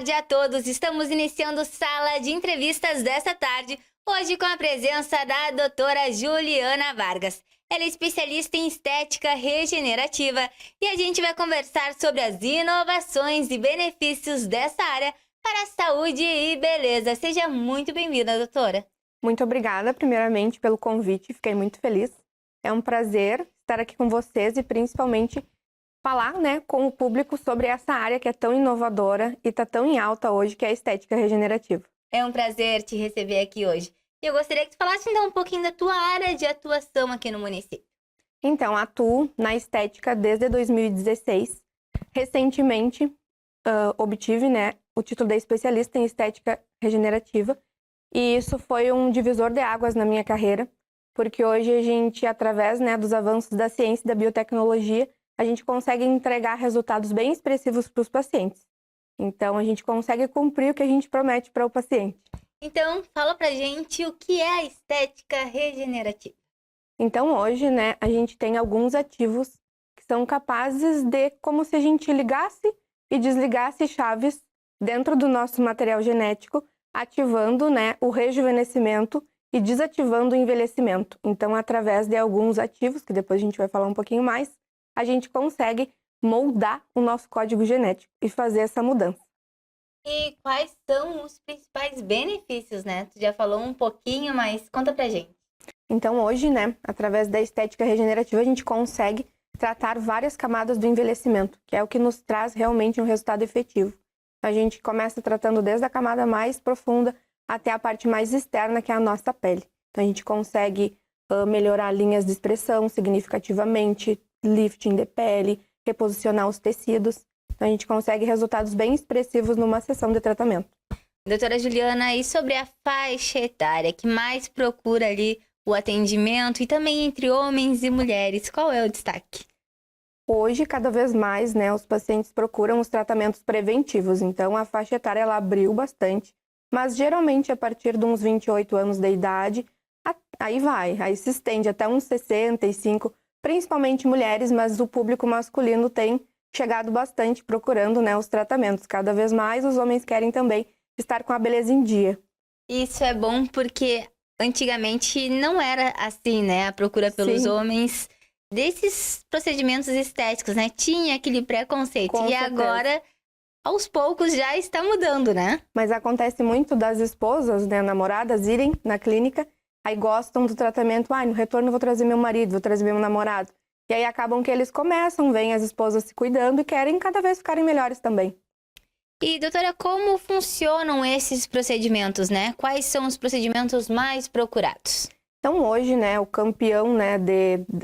tarde a todos. Estamos iniciando sala de entrevistas desta tarde, hoje com a presença da doutora Juliana Vargas. Ela é especialista em estética regenerativa e a gente vai conversar sobre as inovações e benefícios dessa área para a saúde e beleza. Seja muito bem-vinda, doutora. Muito obrigada, primeiramente, pelo convite. Fiquei muito feliz. É um prazer estar aqui com vocês e principalmente falar, com o público sobre essa área que é tão inovadora e está tão em alta hoje, que é a estética regenerativa. É um prazer te receber aqui hoje. E eu gostaria que tu falasse então um pouquinho da tua área de atuação aqui no município. Então, atuo na estética desde 2016. Recentemente, obtive o título de especialista em estética regenerativa. E isso foi um divisor de águas na minha carreira, porque hoje a gente, através dos avanços da ciência e da biotecnologia, a gente consegue entregar resultados bem expressivos para os pacientes. Então, a gente consegue cumprir o que a gente promete para o paciente. Então, fala pra gente o que é a estética regenerativa. Então, hoje, a gente tem alguns ativos que são capazes de, como se a gente ligasse e desligasse chaves dentro do nosso material genético, ativando o rejuvenescimento e desativando o envelhecimento. Então, através de alguns ativos, que depois a gente vai falar um pouquinho mais, a gente consegue moldar o nosso código genético e fazer essa mudança. E quais são os principais benefícios, Tu já falou um pouquinho, mas conta pra gente. Então, hoje, através da estética regenerativa, a gente consegue tratar várias camadas do envelhecimento, que é o que nos traz realmente um resultado efetivo. A gente começa tratando desde a camada mais profunda até a parte mais externa, que é a nossa pele. Então, a gente consegue melhorar linhas de expressão significativamente, lifting de pele, reposicionar os tecidos. Então, a gente consegue resultados bem expressivos numa sessão de tratamento. Doutora Juliana, e sobre a faixa etária que mais procura ali o atendimento e também entre homens e mulheres, qual é o destaque? Hoje, cada vez mais, os pacientes procuram os tratamentos preventivos. Então, a faixa etária ela abriu bastante, mas geralmente a partir de uns 28 anos de idade, aí se estende até uns 65, principalmente mulheres, mas o público masculino tem chegado bastante procurando os tratamentos. Cada vez mais os homens querem também estar com a beleza em dia. Isso é bom porque antigamente não era assim, a procura pelos Sim. homens desses procedimentos estéticos, Tinha aquele preconceito. Com e certeza. Agora, aos poucos, já está mudando, Mas acontece muito das esposas, namoradas, irem na clínica, aí gostam do tratamento, no retorno eu vou trazer meu marido, vou trazer meu namorado. E aí acabam que eles começam, veem as esposas se cuidando e querem cada vez ficarem melhores também. E, doutora, como funcionam esses procedimentos, Quais são os procedimentos mais procurados? Então hoje, o campeão,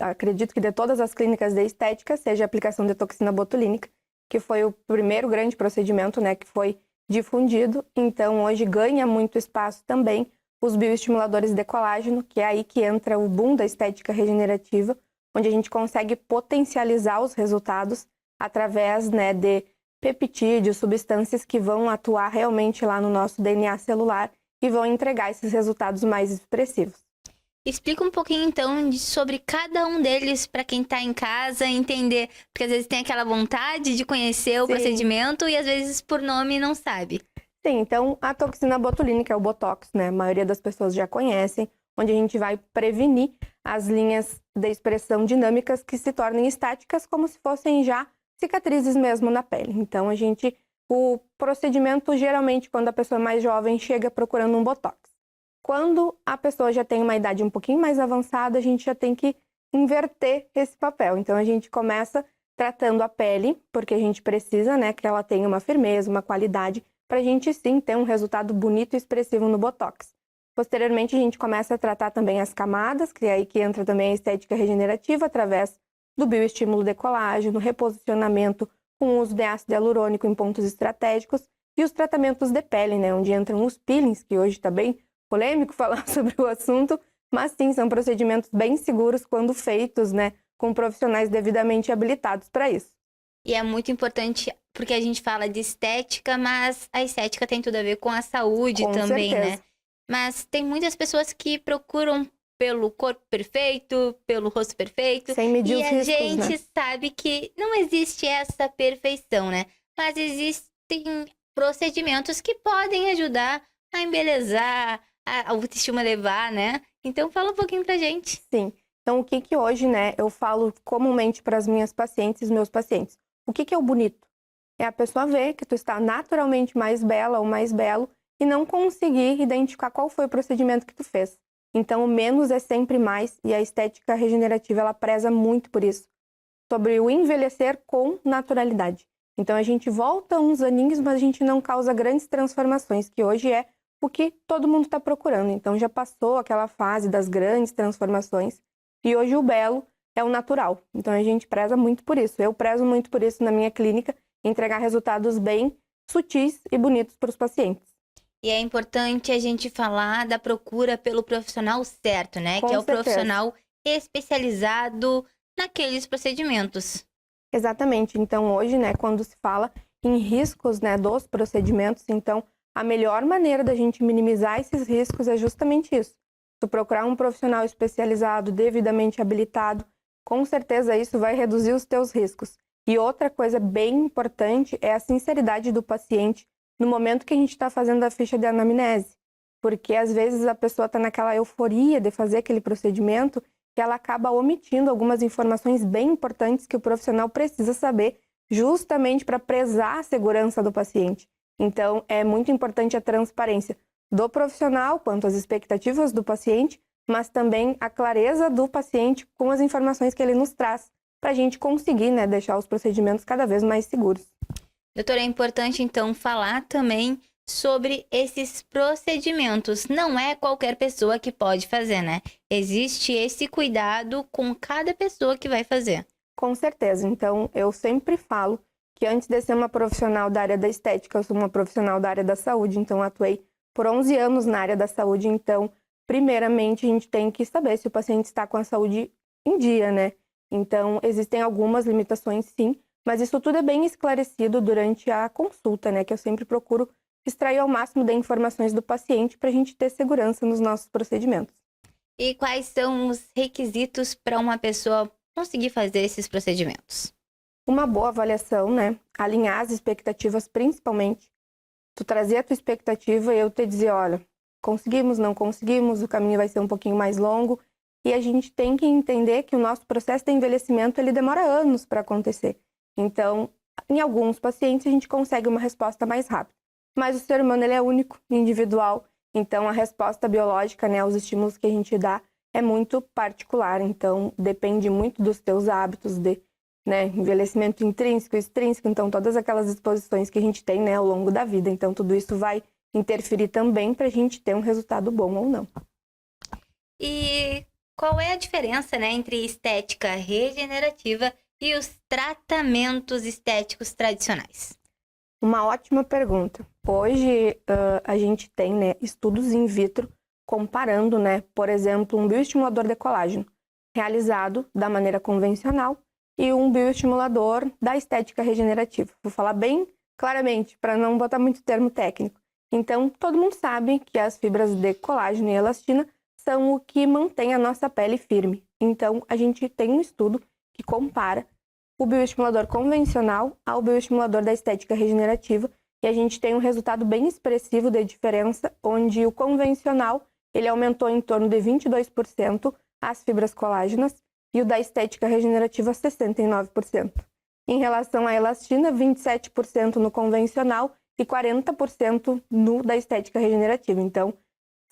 acredito que de todas as clínicas de estética, seja a aplicação de toxina botulínica, que foi o primeiro grande procedimento, que foi difundido. Então hoje ganha muito espaço também os bioestimuladores de colágeno, que é aí que entra o boom da estética regenerativa, onde a gente consegue potencializar os resultados através de peptídeos, substâncias que vão atuar realmente lá no nosso DNA celular e vão entregar esses resultados mais expressivos. Explica um pouquinho, então, sobre cada um deles para quem está em casa entender, porque às vezes tem aquela vontade de conhecer o procedimento e às vezes por nome não sabe. Sim, então a toxina botulínica é o Botox, A maioria das pessoas já conhecem, onde a gente vai prevenir as linhas de expressão dinâmicas que se tornem estáticas, como se fossem já cicatrizes mesmo na pele. Então, o procedimento, geralmente, quando a pessoa é mais jovem, chega procurando um Botox. Quando a pessoa já tem uma idade um pouquinho mais avançada, a gente já tem que inverter esse papel. Então, a gente começa tratando a pele, porque a gente precisa, que ela tenha uma firmeza, uma qualidade, para a gente, sim, ter um resultado bonito e expressivo no Botox. Posteriormente, a gente começa a tratar também as camadas, que é aí que entra também a estética regenerativa, através do bioestímulo de colágeno, reposicionamento com o uso de ácido hialurônico em pontos estratégicos e os tratamentos de pele, onde entram os peelings, que hoje está bem polêmico falar sobre o assunto, mas sim, são procedimentos bem seguros quando feitos, com profissionais devidamente habilitados para isso. E é muito importante, porque a gente fala de estética, mas a estética tem tudo a ver com a saúde também, certeza. Mas tem muitas pessoas que procuram pelo corpo perfeito, pelo rosto perfeito. Sem medir e os a riscos, gente sabe que não existe essa perfeição, Mas existem procedimentos que podem ajudar a embelezar, a autoestima elevar, né? Então fala um pouquinho pra gente. Sim. Então, o que que hoje, né, eu falo comumente para as minhas pacientes e meus pacientes? O que que é o bonito? É a pessoa ver que tu está naturalmente mais bela ou mais belo e não conseguir identificar qual foi o procedimento que tu fez. Então, o menos é sempre mais e a estética regenerativa, ela preza muito por isso. Sobre o envelhecer com naturalidade. Então, a gente volta uns aninhos, mas a gente não causa grandes transformações, que hoje é o que todo mundo está procurando. Então, já passou aquela fase das grandes transformações e hoje o belo é o natural. Então, a gente preza muito por isso. Eu prezo muito por isso na minha clínica, entregar resultados bem sutis e bonitos para os pacientes. E é importante a gente falar da procura pelo profissional certo, né? Com que é o certeza. profissional especializado naqueles procedimentos. Exatamente. Então, hoje, né, quando se fala em riscos, né, dos procedimentos, então, a melhor maneira da gente minimizar esses riscos é justamente isso. Tu procurar um profissional especializado, devidamente habilitado, com certeza isso vai reduzir os teus riscos. E outra coisa bem importante é a sinceridade do paciente no momento que a gente está fazendo a ficha de anamnese. Porque, às vezes, a pessoa está naquela euforia de fazer aquele procedimento que ela acaba omitindo algumas informações bem importantes que o profissional precisa saber justamente para prezar a segurança do paciente. Então, é muito importante a transparência do profissional quanto às expectativas do paciente, mas também a clareza do paciente com as informações que ele nos traz, para a gente conseguir, né, deixar os procedimentos cada vez mais seguros. Doutora, é importante então falar também sobre esses procedimentos. Não é qualquer pessoa que pode fazer, né? Existe esse cuidado com cada pessoa que vai fazer. Com certeza. Então, eu sempre falo que antes de ser uma profissional da área da estética, eu sou uma profissional da área da saúde. Então, atuei por 11 anos na área da saúde. Então, primeiramente, a gente tem que saber se o paciente está com a saúde em dia, né? Então, existem algumas limitações, sim, mas isso tudo é bem esclarecido durante a consulta, né? Que eu sempre procuro extrair ao máximo de informações do paciente para a gente ter segurança nos nossos procedimentos. E quais são os requisitos para uma pessoa conseguir fazer esses procedimentos? Uma boa avaliação, né? Alinhar as expectativas, principalmente. Tu trazer a tua expectativa e eu te dizer, olha, conseguimos, não conseguimos, o caminho vai ser um pouquinho mais longo. E a gente tem que entender que o nosso processo de envelhecimento, ele demora anos para acontecer. Então, em alguns pacientes, a gente consegue uma resposta mais rápida. Mas o ser humano, ele é único, individual. Então, a resposta biológica, né, os estímulos que a gente dá, é muito particular. Então, depende muito dos teus hábitos de, né, envelhecimento intrínseco, extrínseco. Então, todas aquelas exposições que a gente tem, né, ao longo da vida. Então, tudo isso vai interferir também para a gente ter um resultado bom ou não. E qual é a diferença, né, entre estética regenerativa e os tratamentos estéticos tradicionais? Uma ótima pergunta. Hoje, a gente tem, né, estudos in vitro comparando, né, por exemplo, um bioestimulador de colágeno realizado da maneira convencional e um bioestimulador da estética regenerativa. Vou falar bem claramente, para não botar muito termo técnico. Então, todo mundo sabe que as fibras de colágeno e elastina são o que mantém a nossa pele firme. Então, a gente tem um estudo que compara o bioestimulador convencional ao bioestimulador da estética regenerativa e a gente tem um resultado bem expressivo de diferença, onde o convencional ele aumentou em torno de 22% as fibras colágenas e o da estética regenerativa 69%. Em relação à elastina, 27% no convencional e 40% no da estética regenerativa. Então,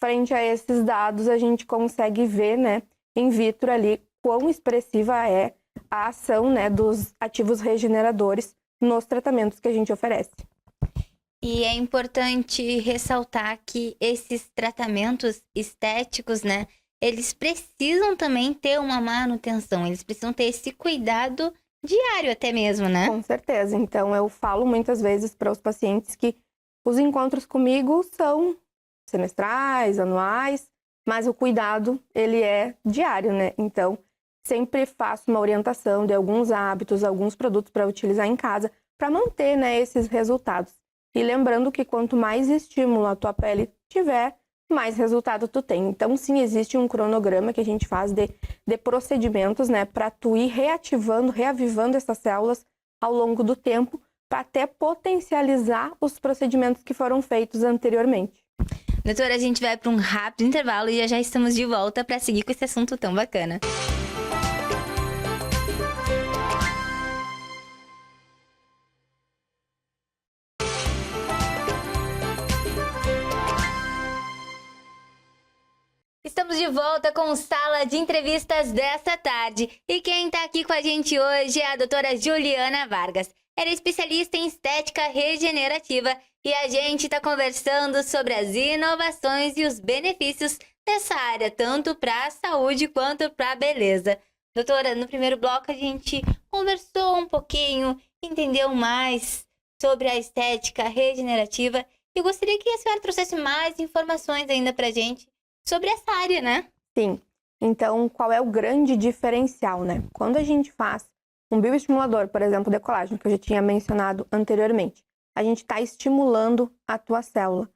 frente a esses dados, a gente consegue ver, né, in vitro ali, quão expressiva é a ação, né, dos ativos regeneradores nos tratamentos que a gente oferece. E é importante ressaltar que esses tratamentos estéticos, né, eles precisam também ter uma manutenção, eles precisam ter esse cuidado diário até mesmo, né? Com certeza. Então, eu falo muitas vezes para os pacientes que os encontros comigo são semestrais, anuais, mas o cuidado, ele é diário, né? Então, sempre faço uma orientação de alguns hábitos, alguns produtos para utilizar em casa, para manter, né, esses resultados. E lembrando que quanto mais estímulo a tua pele tiver, mais resultado tu tem. Então, sim, existe um cronograma que a gente faz de procedimentos, né, para tu ir reativando, reavivando essas células ao longo do tempo, para até potencializar os procedimentos que foram feitos anteriormente. Doutora, a gente vai para um rápido intervalo e já estamos de volta para seguir com esse assunto tão bacana. Estamos de volta com Sala de Entrevistas desta tarde. E quem está aqui com a gente hoje é a doutora Juliana Vargas. Ela é especialista em estética regenerativa e a gente está conversando sobre as inovações e os benefícios dessa área, tanto para a saúde quanto para a beleza. Doutora, no primeiro bloco a gente conversou um pouquinho, entendeu mais sobre a estética regenerativa e gostaria que a senhora trouxesse mais informações ainda para a gente sobre essa área, né? Sim. Então, qual é o grande diferencial, né? Quando a gente faz um bioestimulador, por exemplo, de colágeno, que eu já tinha mencionado anteriormente, a gente está estimulando a tua célula.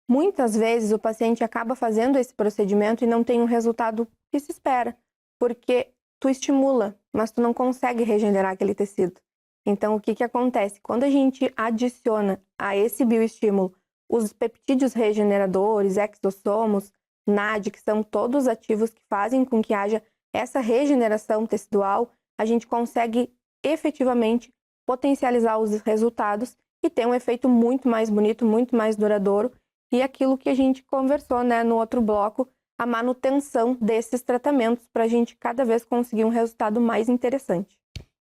Muitas vezes o paciente acaba fazendo esse procedimento e não tem um resultado que se espera, porque tu estimula, mas tu não consegue regenerar aquele tecido. Então, o que que acontece? Quando a gente adiciona a esse bioestímulo os peptídeos regeneradores, exossomos, NAD, que são todos ativos que fazem com que haja essa regeneração tecidual, a gente consegue efetivamente potencializar os resultados e ter um efeito muito mais bonito, muito mais duradouro. E aquilo que a gente conversou, né, no outro bloco, a manutenção desses tratamentos para a gente cada vez conseguir um resultado mais interessante.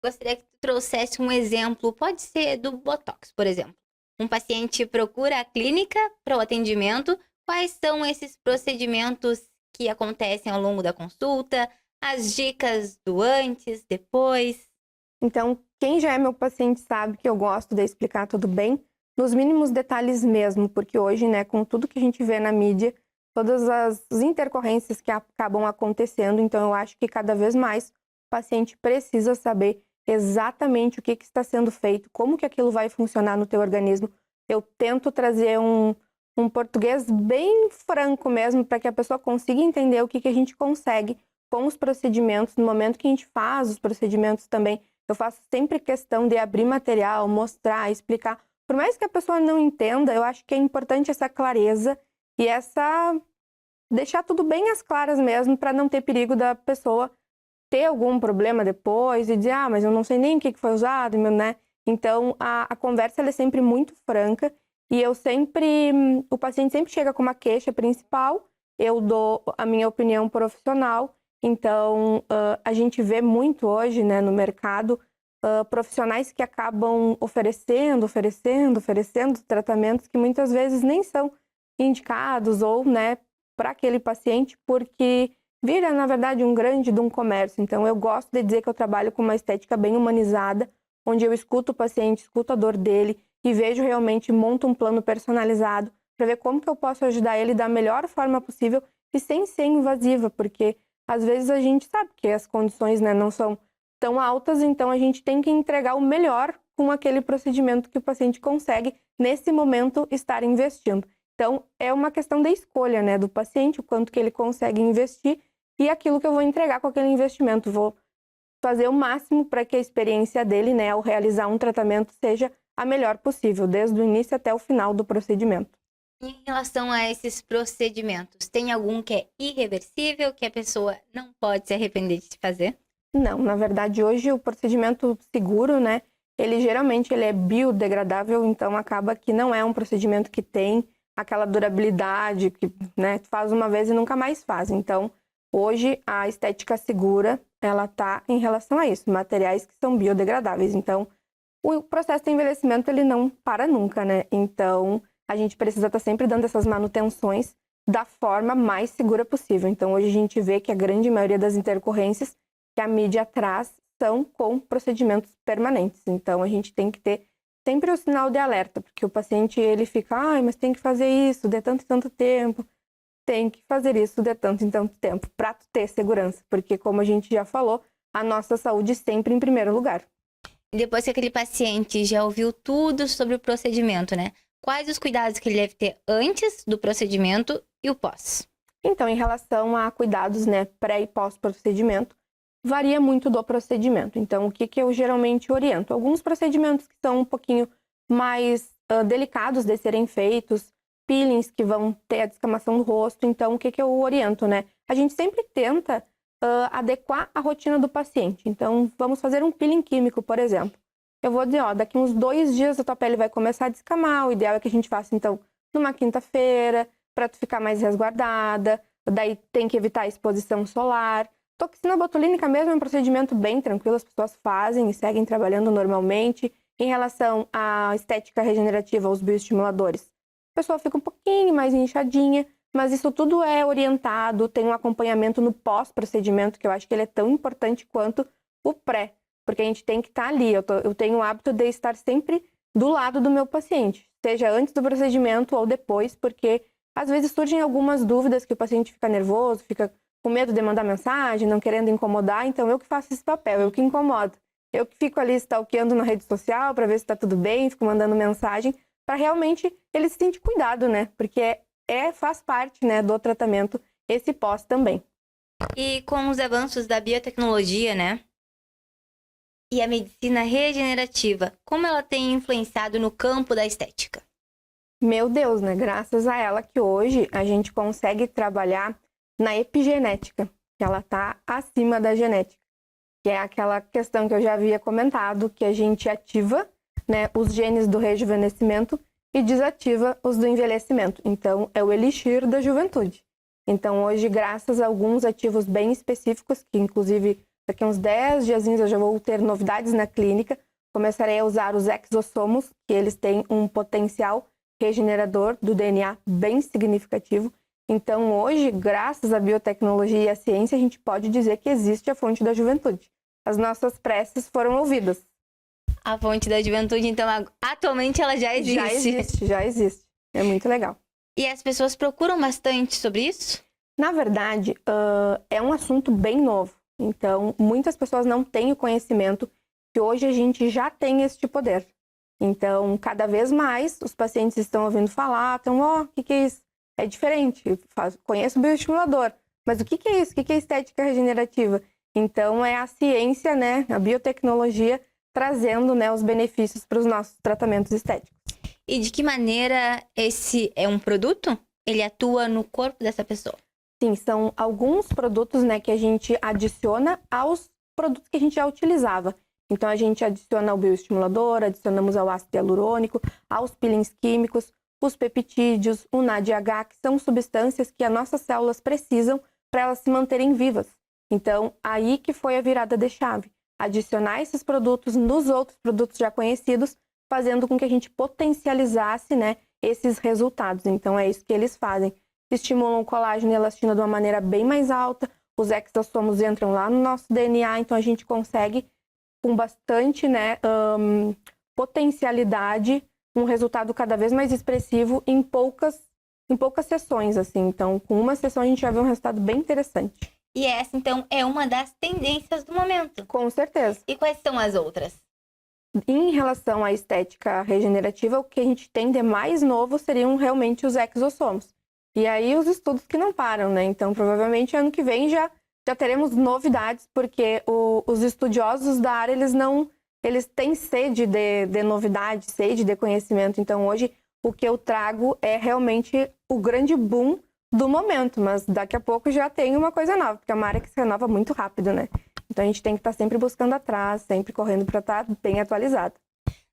Gostaria que tu trouxesse um exemplo, pode ser do Botox, por exemplo. Um paciente procura a clínica para o atendimento. Quais são esses procedimentos que acontecem ao longo da consulta? As dicas do antes, depois? Então, quem já é meu paciente sabe que eu gosto de explicar tudo bem, nos mínimos detalhes mesmo, porque hoje, né, com tudo que a gente vê na mídia, todas as intercorrências que acabam acontecendo, então eu acho que cada vez mais o paciente precisa saber exatamente o que está sendo feito, como que aquilo vai funcionar no teu organismo. Eu tento trazer um português bem franco mesmo, para que a pessoa consiga entender o que a gente consegue com os procedimentos. No momento que a gente faz os procedimentos também, eu faço sempre questão de abrir material, mostrar, explicar. Por mais que a pessoa não entenda, eu acho que é importante essa clareza e deixar tudo bem às claras mesmo, para não ter perigo da pessoa ter algum problema depois e dizer, mas eu não sei nem o que foi usado, né? Então, a conversa ela é sempre muito franca e o paciente sempre chega com uma queixa principal, eu dou a minha opinião profissional. Então, a gente vê muito hoje, né, no mercado, profissionais que acabam oferecendo tratamentos que muitas vezes nem são indicados ou, né, para aquele paciente, porque vira, na verdade, um grande de um comércio. Então, eu gosto de dizer que eu trabalho com uma estética bem humanizada, onde eu escuto o paciente, escuto a dor dele e vejo realmente, monto um plano personalizado para ver como que eu posso ajudar ele da melhor forma possível e sem ser invasiva, porque às vezes a gente sabe que as condições, né, não são tão altas, então a gente tem que entregar o melhor com aquele procedimento que o paciente consegue, nesse momento, estar investindo. Então, é uma questão da escolha, né, do paciente, o quanto que ele consegue investir e aquilo que eu vou entregar com aquele investimento. Vou fazer o máximo para que a experiência dele, né, ao realizar um tratamento, seja a melhor possível, desde o início até o final do procedimento. Em relação a esses procedimentos, tem algum que é irreversível, que a pessoa não pode se arrepender de fazer? Não, na verdade, hoje o procedimento seguro, né, ele geralmente é biodegradável, então acaba que não é um procedimento que tem aquela durabilidade que, né, tu faz uma vez e nunca mais faz. Então, hoje a estética segura, ela tá em relação a isso, materiais que são biodegradáveis. Então, o processo de envelhecimento, ele não para nunca, né? Então, a gente precisa estar sempre dando essas manutenções da forma mais segura possível. Então, hoje a gente vê que a grande maioria das intercorrências que a mídia traz são com procedimentos permanentes. Então, a gente tem que ter sempre o sinal de alerta, porque o paciente, ele fica, mas tem que fazer isso de tanto e tanto tempo, tem que fazer isso de tanto e tanto tempo, para ter segurança, porque como a gente já falou, a nossa saúde sempre em primeiro lugar. Depois que aquele paciente já ouviu tudo sobre o procedimento, né? Quais os cuidados que ele deve ter antes do procedimento e o pós? Então, em relação a cuidados, né, pré e pós-procedimento, Varia muito do procedimento. Então, o que eu geralmente oriento? Alguns procedimentos que são um pouquinho mais delicados de serem feitos, peelings que vão ter a descamação do rosto. Então, o que eu oriento, né? A gente sempre tenta adequar a rotina do paciente. Então, vamos fazer um peeling químico, por exemplo. Eu vou dizer, daqui uns 2 dias a tua pele vai começar a descamar. O ideal é que a gente faça, então, numa quinta-feira, para tu ficar mais resguardada. Daí tem que evitar a exposição solar. Toxina botulínica mesmo é um procedimento bem tranquilo, as pessoas fazem e seguem trabalhando normalmente. Em relação à estética regenerativa, aos bioestimuladores, a pessoa fica um pouquinho mais inchadinha, mas isso tudo é orientado, tem um acompanhamento no pós-procedimento, que eu acho que ele é tão importante quanto o pré, porque a gente tem que estar ali. Eu tenho o hábito de estar sempre do lado do meu paciente, seja antes do procedimento ou depois, porque às vezes surgem algumas dúvidas que o paciente fica nervoso, fica com medo de mandar mensagem, não querendo incomodar, então eu que faço esse papel, eu que incomodo. Eu que fico ali stalkeando na rede social para ver se está tudo bem, fico mandando mensagem, para realmente ele se sentir cuidado, né? Porque faz parte, né, do tratamento esse pós também. E com os avanços da biotecnologia, né? E a medicina regenerativa, como ela tem influenciado no campo da estética? Meu Deus, né? Graças a ela que hoje a gente consegue trabalhar na epigenética, que ela está acima da genética, que é aquela questão que eu já havia comentado, que a gente ativa, né, os genes do rejuvenescimento e desativa os do envelhecimento. Então, é o elixir da juventude. Então, hoje, graças a alguns ativos bem específicos, que inclusive daqui a uns 10 diazinhos eu já vou ter novidades na clínica, começarei a usar os exossomos, que eles têm um potencial regenerador do DNA bem significativo. Então, hoje, graças à biotecnologia e à ciência, a gente pode dizer que existe a fonte da juventude. As nossas preces foram ouvidas. A fonte da juventude, então, atualmente ela já existe. Já existe. É muito legal. E as pessoas procuram bastante sobre isso? Na verdade, é um assunto bem novo. Então, muitas pessoas não têm o conhecimento que hoje a gente já tem este poder. Então, cada vez mais, os pacientes estão ouvindo falar, o que é isso? É diferente, conheço o bioestimulador, mas o que é isso? O que é estética regenerativa? Então, é a ciência, né, a biotecnologia, trazendo, né, os benefícios para os nossos tratamentos estéticos. E de que maneira esse é um produto? Ele atua no corpo dessa pessoa? Sim, são alguns produtos, né, que a gente adiciona aos produtos que a gente já utilizava. Então, a gente adiciona o bioestimulador, adicionamos ao ácido hialurônico, aos peelings químicos, os peptídeos, o NADH, que são substâncias que as nossas células precisam para elas se manterem vivas. Então, aí que foi a virada de chave. Adicionar esses produtos nos outros produtos já conhecidos, fazendo com que a gente potencializasse, né, esses resultados. Então, é isso que eles fazem. Estimulam o colágeno e a elastina de uma maneira bem mais alta, os exossomos entram lá no nosso DNA, então a gente consegue, com bastante, né, potencialidade, um resultado cada vez mais expressivo em poucas sessões, assim. Então, com uma sessão a gente já vê um resultado bem interessante. E essa, então, é uma das tendências do momento. Com certeza. E quais são as outras? Em relação à estética regenerativa, o que a gente tem de mais novo seriam realmente os exossomos. E aí os estudos que não param, né? Então, provavelmente, ano que vem já teremos novidades, porque os estudiosos da área, eles têm sede de novidade, sede de conhecimento. Então, hoje, o que eu trago é realmente o grande boom do momento. Mas daqui a pouco já tem uma coisa nova, porque é uma área que se renova muito rápido, né? Então, a gente tem que estar sempre buscando atrás, sempre correndo para estar bem atualizado.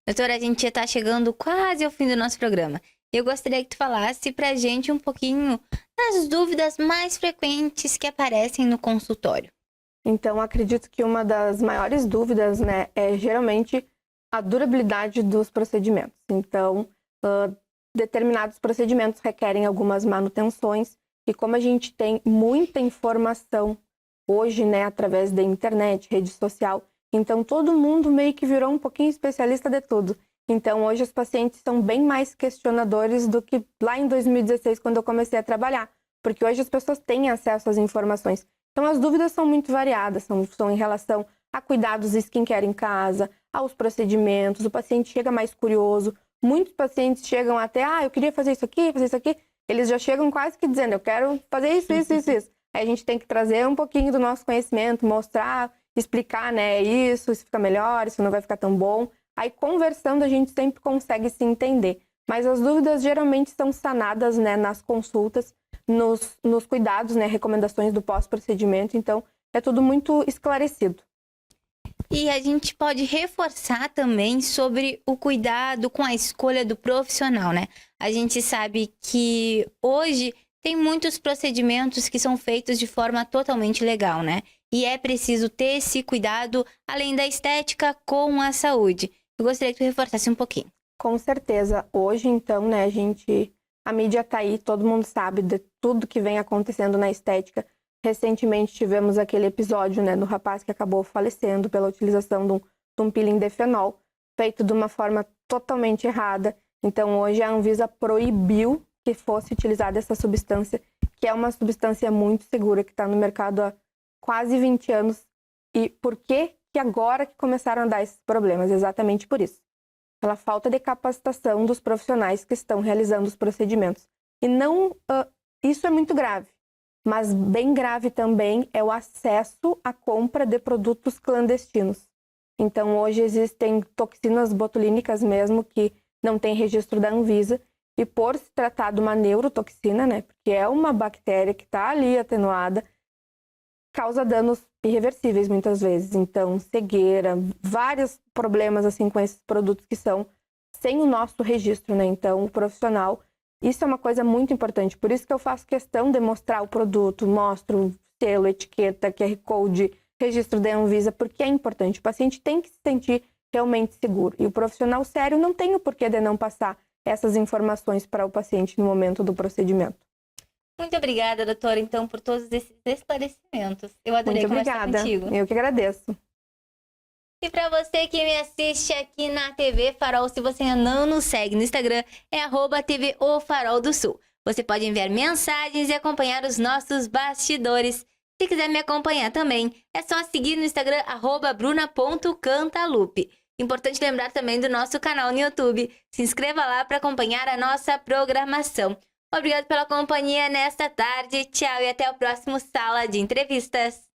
Doutora, a gente já está chegando quase ao fim do nosso programa. Eu gostaria que tu falasse pra gente um pouquinho das dúvidas mais frequentes que aparecem no consultório. Então, acredito que uma das maiores dúvidas, né, é geralmente a durabilidade dos procedimentos. Então, determinados procedimentos requerem algumas manutenções e como a gente tem muita informação hoje, né, através da internet, rede social, então todo mundo meio que virou um pouquinho especialista de tudo. Então, hoje os pacientes são bem mais questionadores do que lá em 2016, quando eu comecei a trabalhar. Porque hoje as pessoas têm acesso às informações. Então, as dúvidas são muito variadas. São em relação a cuidados de skincare em casa, aos procedimentos. O paciente chega mais curioso. Muitos pacientes chegam até, eu queria fazer isso aqui, fazer isso aqui. Eles já chegam quase que dizendo, eu quero fazer isso. Aí a gente tem que trazer um pouquinho do nosso conhecimento, mostrar explicar, né, isso fica melhor, isso não vai ficar tão bom. Aí, conversando, a gente sempre consegue se entender. Mas as dúvidas geralmente são sanadas, né, nas consultas, nos cuidados, né, recomendações do pós-procedimento. Então, é tudo muito esclarecido. E a gente pode reforçar também sobre o cuidado com a escolha do profissional, né? A gente sabe que hoje tem muitos procedimentos que são feitos de forma totalmente legal, né? E é preciso ter esse cuidado, além da estética, com a saúde. Eu gostaria que tu reforçasse um pouquinho. Com certeza. Hoje, então, né, a mídia tá aí, todo mundo sabe de tudo que vem acontecendo na estética. Recentemente tivemos aquele episódio, né, do rapaz que acabou falecendo pela utilização de um peeling de fenol, feito de uma forma totalmente errada. Então, hoje a Anvisa proibiu que fosse utilizada essa substância, que é uma substância muito segura, que está no mercado há quase 20 anos. E por que agora que começaram a dar esses problemas? Exatamente por isso. Pela falta de capacitação dos profissionais que estão realizando os procedimentos. E não, isso é muito grave. Mas bem grave também é o acesso à compra de produtos clandestinos. Então, hoje existem toxinas botulínicas mesmo que não tem registro da Anvisa. E por se tratar de uma neurotoxina, né, porque é uma bactéria que está ali atenuada, causa danos irreversíveis muitas vezes. Então, cegueira, vários problemas assim com esses produtos que são sem o nosso registro, né? Então, o profissional, isso é uma coisa muito importante. Por isso que eu faço questão de mostrar o produto, mostro selo, etiqueta, QR Code, registro da Anvisa, porque é importante. O paciente tem que se sentir realmente seguro. E o profissional sério não tem o porquê de não passar essas informações para o paciente no momento do procedimento. Muito obrigada, doutora, então, por todos esses esclarecimentos. Eu adorei conversar contigo. Eu que agradeço. E para você que me assiste aqui na TV Farol, se você ainda não nos segue no Instagram, é @TV O Farol do Sul. Você pode enviar mensagens e acompanhar os nossos bastidores. Se quiser me acompanhar também, é só seguir no Instagram @bruna.cantalupe. Importante lembrar também do nosso canal no YouTube. Se inscreva lá para acompanhar a nossa programação. Obrigado pela companhia nesta tarde. Tchau e até o próximo Sala de Entrevistas.